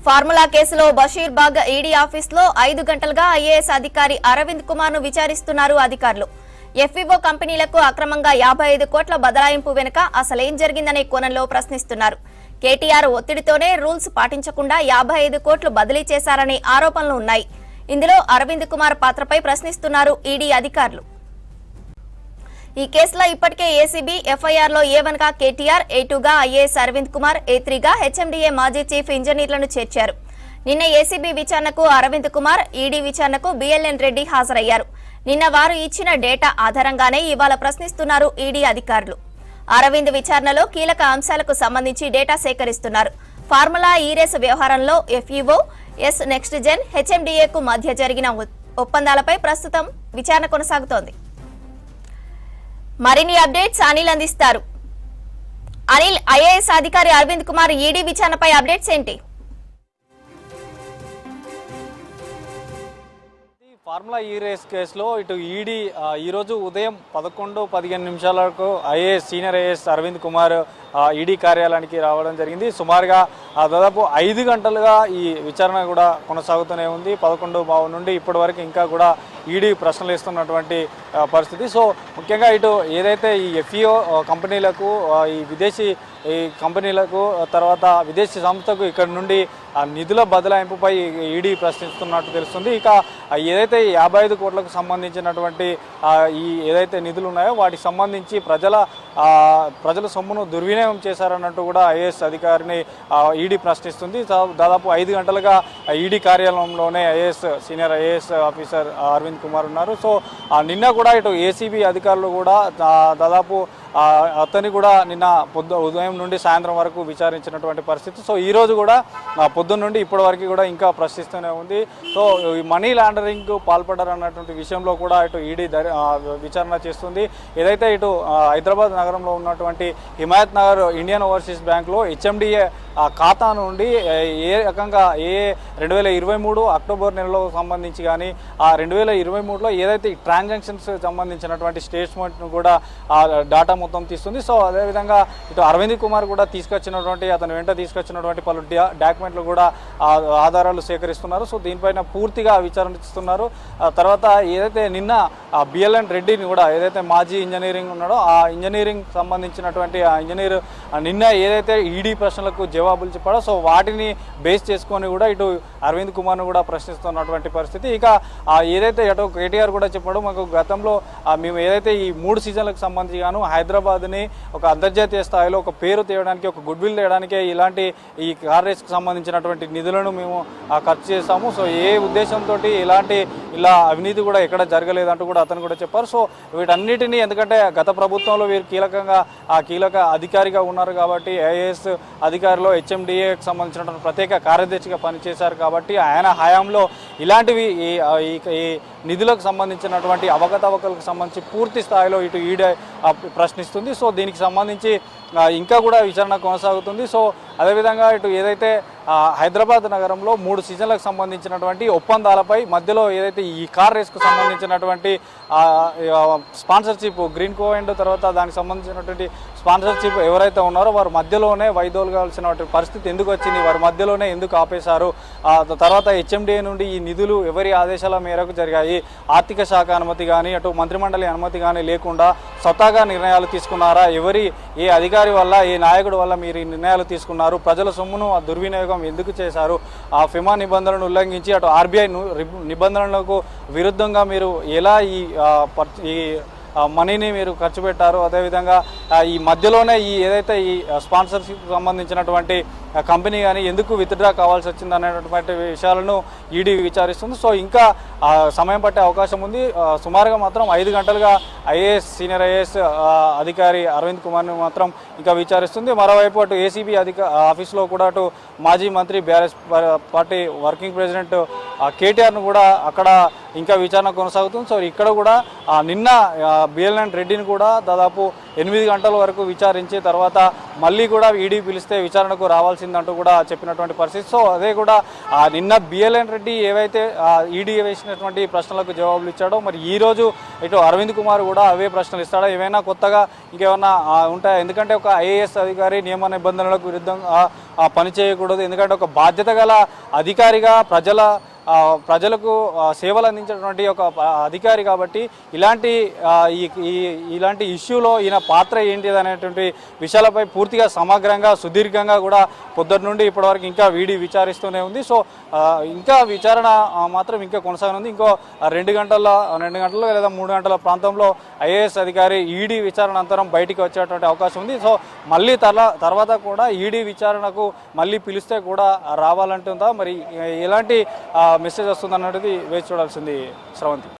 Formula కేసులో Basheerbagh ED ఆఫీసులో 5 గంటలుగా IAS అధికారి అరవింద్ కుమార్ ను విచారిస్తున్నారు అధికారులు. ఎఫ్ఈఓ కంపెనీలకు అక్రమంగా 55 కోట్ల బదలాయింపు వెనుక అసలేం జరిగిందనే కోణంలో ప్రశ్నిస్తున్నారు. కేటీఆర్ ఒత్తిడితోనే రూల్స్ పాటించకుండా 55 కోట్లు బదిలీ చేశారనే ఆరోపణలు ఉన్నాయి. ఇందులో అరవింద్ కుమార్ పాత్రపై ప్రశ్నిస్తున్నారు ఈడీ అధికారులు. ఈ కేసులో ఇప్పటికే ఏసీబీ ఎఫ్ఐఆర్లో A1 గా కేటీఆర్, A2 గా ఐఏఎస్ అరవింద్ కుమార్, A3 గా హెచ్ఎండిఏ మాజీ చీఫ్ ఇంజనీర్లను చేర్చారు. నిన్న ఏసీబీ విచారణకు అరవింద్ కుమార్, ఈడీ విచారణకు బిఎల్ఎన్ రెడ్డి హాజరయ్యారు. నిన్న వారు ఇచ్చిన డేటా ఆధారంగానే ఇవాళ ప్రశ్నిస్తున్నారు ఈడీ అధికారులు. అరవింద్ విచారణలో కీలక అంశాలకు సంబంధించి డేటా సేకరిస్తున్నారు. ఫార్ములా ఈ-రేస్ వ్యవహారంలో ఎఫ్ఈఓ, ఎస్ నెక్స్ట్ జెన్, హెచ్ఎండిఏకు మధ్య జరిగిన ఒప్పందాలపై ప్రస్తుతం విచారణ కొనసాగుతోంది. మరిన్ని అప్డేట్స్ అనిల్ అందిస్తారు. అనిల్, ఐఏఎస్ అధికారి అరవింద్ కుమార్ ఈడీ విచారణపై అప్డేట్స్ ఏంటి? ఫార్ములా ఈ రేస్ కేసులో ఇటు ఈడీ ఈరోజు ఉదయం 11:15 IAS senior IAS Aravind Kumar ED కార్యాలయానికి రావడం జరిగింది. సుమారుగా దాదాపు 5 గంటలుగా ఈ విచారణ కూడా కొనసాగుతూనే ఉంది. 11 నుండి ఇప్పటి వరకు ఇంకా కూడా ఈడీ ప్రశ్నలు ఇస్తున్నటువంటి పరిస్థితి. సో ముఖ్యంగా ఇటు ఏదైతే ఈ ఎఫ్ఈఓ కంపెనీలకు, ఈ విదేశీ కంపెనీలకు, తర్వాత విదేశీ సంస్థకు ఇక్కడ నుండి నిధుల బదలాయింపుపై ఈడీ ప్రశ్నిస్తున్నట్టు తెలుస్తుంది. ఇక ఏదైతే 55 కోట్లకు సంబంధించినటువంటి ఈ ఏదైతే నిధులు ఉన్నాయో వాటికి సంబంధించి ప్రజల సొమ్మును దుర్వినియోగం చేశారన్నట్టు కూడా ఐఏఎస్ అధికారిని ఈడీ ప్రశ్నిస్తుంది. దాదాపు 5 గంటలుగా ఈడీ కార్యాలయంలోనే senior IAS officer Arvind Kumar ఉన్నారు. సో నిన్న కూడా ఇటు ఏసీబీ అధికారులు కూడా దాదాపు అతన్ని కూడా నిన్న ఉదయం నుండి సాయంత్రం వరకు విచారించినటువంటి పరిస్థితి. సో ఈరోజు కూడా పొద్దున్న నుండి ఇప్పటి వరకు కూడా ఇంకా ప్రశ్నిస్తూనే ఉంది. సో ఈ మనీ లాండరింగ్ పాల్పడారన్నటువంటి విషయంలో కూడా ఇటు ఈడీ విచారణ చేస్తుంది. ఏదైతే ఇటు హైదరాబాద్ నగరంలో ఉన్నటువంటి హిమాయత్ నగర్ ఇండియన్ ఓవర్సీస్ బ్యాంక్లో హెచ్ఎండిఏ ఖాతా నుండి ఏ రకంగా 2023 అక్టోబర్ నెలలో సంబంధించి కానీ 2023లో ఏదైతే ట్రాన్సాక్షన్స్ సంబంధించినటువంటి స్టేట్మెంట్ను కూడా డాటా మొత్తం తీస్తుంది. సో అదేవిధంగా ఇటు అరవింద్ కుమార్ కూడా అతని వెంట తీసుకొచ్చినటువంటి పలు డాక్యుమెంట్లు కూడా ఆధారాలు సేకరిస్తున్నారు. సో దీనిపైన పూర్తిగా విచారిస్తున్నారు. తర్వాత ఏదైతే నిన్న బిఎల్ఎన్ రెడ్డిని కూడా ఏదైతే మాజీ ఇంజనీరింగ్ ఉన్నాడో ఆ ఇంజనీరింగ్ సంబంధించినటువంటి ఆ ఇంజనీర్ నిన్న ఏదైతే ఈడీ ప్రశ్నలకు జవాబులు చెప్పాడో సో వాటిని బేస్ చేసుకొని కూడా ఇటు అరవింద్ కుమార్ను కూడా ప్రశ్నిస్తున్నటువంటి పరిస్థితి. ఇక ఏదైతే అటు కేటీఆర్ కూడా చెప్పాడో మాకు గతంలో మేము ఏదైతే ఈ 3 సీజన్లకు సంబంధించి గాను హైదరాబాద్ని ఒక అంతర్జాతీయ స్థాయిలో ఒక పేరు తేయడానికి, ఒక గుడ్ విల్ తేయడానికే ఇలాంటి ఈ కార్ రేస్కి సంబంధించినటువంటి నిధులను మేము ఖర్చు చేస్తాము. సో ఏ ఉద్దేశంతో ఇలా అవినీతి కూడా ఎక్కడ జరగలేదంటూ కూడా అతను కూడా చెప్పారు. సో వీటన్నిటినీ ఎందుకంటే గత ప్రభుత్వంలో వీరు కీలక అధికారిగా ఉన్నారు కాబట్టి, ఐఏఎస్ అధికారిలో హెచ్ఎండిఏకి సంబంధించినటువంటి ప్రత్యేక కార్యదర్శిగా పనిచేశారు కాబట్టి ఆయన హయాంలో ఇలాంటివి ఈ నిధులకు సంబంధించినటువంటి అవకతవకలకు సంబంధించి పూర్తి స్థాయిలో ఇటు ఈడీ ప్రశ్నిస్తుంది. సో దీనికి సంబంధించి ఇంకా కూడా విచారణ కొనసాగుతుంది. సో అదేవిధంగా ఇటు ఏదైతే హైదరాబాద్ నగరంలో 3 సీజన్లకు సంబంధించినటువంటి ఒప్పందాలపై మధ్యలో ఏదైతే ఈ కార్ రేస్కు సంబంధించినటువంటి స్పాన్సర్షిప్ గ్రీన్ కో అండ్ తర్వాత దానికి సంబంధించినటువంటి స్పాన్సర్షిప్ ఎవరైతే ఉన్నారో వారు మధ్యలోనే వైదొలగాల్సినటువంటి పరిస్థితి ఎందుకు వచ్చింది, వారి మధ్యలోనే ఎందుకు ఆపేశారు, తర్వాత హెచ్ఎండిఏ నుండి ఈ నిధులు ఎవరి ఆదేశాల మేరకు జరిగాయి, ఆర్థిక శాఖ అనుమతి కానీ అటు మంత్రిమండలి అనుమతి కానీ లేకుండా స్వతహాగా నిర్ణయాలు తీసుకున్నారా, ఏ అధికారి వల్ల ఏ నాయకుడి వల్ల మీరు ఈ నిర్ణయాలు తీసుకున్నారు, ప్రజల సొమ్మును దుర్వినియోగం ఎందుకు చేశారు, ఆ ఫిమా నిబంధనలను ఉల్లంఘించి అటు ఆర్బీఐ నిబంధనలకు విరుద్ధంగా మీరు ఎలా ఈ మనీని మీరు ఖర్చు పెట్టారు, అదేవిధంగా ఈ మధ్యలోనే ఏదైతే ఈ స్పాన్సర్షిప్ సంబంధించినటువంటి కంపెనీ కానీ ఎందుకు విత్డ్రా కావాల్సి వచ్చింది అనేటువంటి విషయాలను ఈడీ విచారిస్తుంది. సో ఇంకా సమయం పట్టే అవకాశం ఉంది. సుమారుగా మాత్రం 5 గంటలుగా సీనియర్ ఐఏఎస్ అధికారి అరవింద్ కుమార్ని మాత్రం ఇంకా విచారిస్తుంది. మరోవైపు అటు ఏసీబీ ఆఫీస్లో కూడా అటు మాజీ మంత్రి బీఆర్ఎస్ పార్టీ వర్కింగ్ ప్రెసిడెంట్ కేటీఆర్ను కూడా అక్కడ ఇంకా విచారణ కొనసాగుతుంది. సో ఇక్కడ కూడా నిన్న బిఎల్ఎన్ రెడ్డిని కూడా దాదాపు 8 గంటల వరకు విచారించి తర్వాత మళ్ళీ కూడా ఈడీ పిలిస్తే విచారణకు రావాల్సిందంటూ కూడా చెప్పినటువంటి పరిస్థితి. సో అదే కూడా నిన్న బిఎల్ఎన్ రెడ్డి ఏవైతే ఈడీ వేసినటువంటి ప్రశ్నలకు జవాబులు ఇచ్చాడో మరి ఈరోజు ఇటు అరవింద్ కుమార్ కూడా అవే ప్రశ్నలు ఇస్తాడా, ఏమైనా కొత్తగా ఇంకేమన్నా ఉంటాయా? ఎందుకంటే ఒక ఐఏఎస్ అధికారి నియమ నిబంధనలకు విరుద్ధంగా పని చేయకూడదు, ఎందుకంటే ఒక బాధ్యత గల అధికారిగా ప్రజలకు సేవలు అందించేటువంటి ఒక అధికారి కాబట్టి ఇలాంటి ఇష్యూలో ఈయన పాత్ర ఏంటిది అనేటువంటి విషయాలపై పూర్తిగా సమగ్రంగా సుదీర్ఘంగా కూడా పొద్దున్న నుండి ఇప్పటివరకు ఇంకా వీడి విచారిస్తూనే ఉంది. సో ఇంకా విచారణ మాత్రం ఇంకా కొనసాగనుంది. ఇంకో 2 గంటల్లో లేదా 3 గంటల ప్రాంతంలో ఐఏఎస్ అధికారి ఈడీ విచారణ అనంతరం బయటికి వచ్చేటువంటి అవకాశం ఉంది. సో మళ్ళీ తర్వాత కూడా ఈడీ విచారణకు మళ్ళీ పిలిస్తే కూడా రావాలంటుందా, మరి ఎలాంటి మెసేజ్ వస్తుంది అన్నది వేచి చూడాల్సింది శ్రవంతి.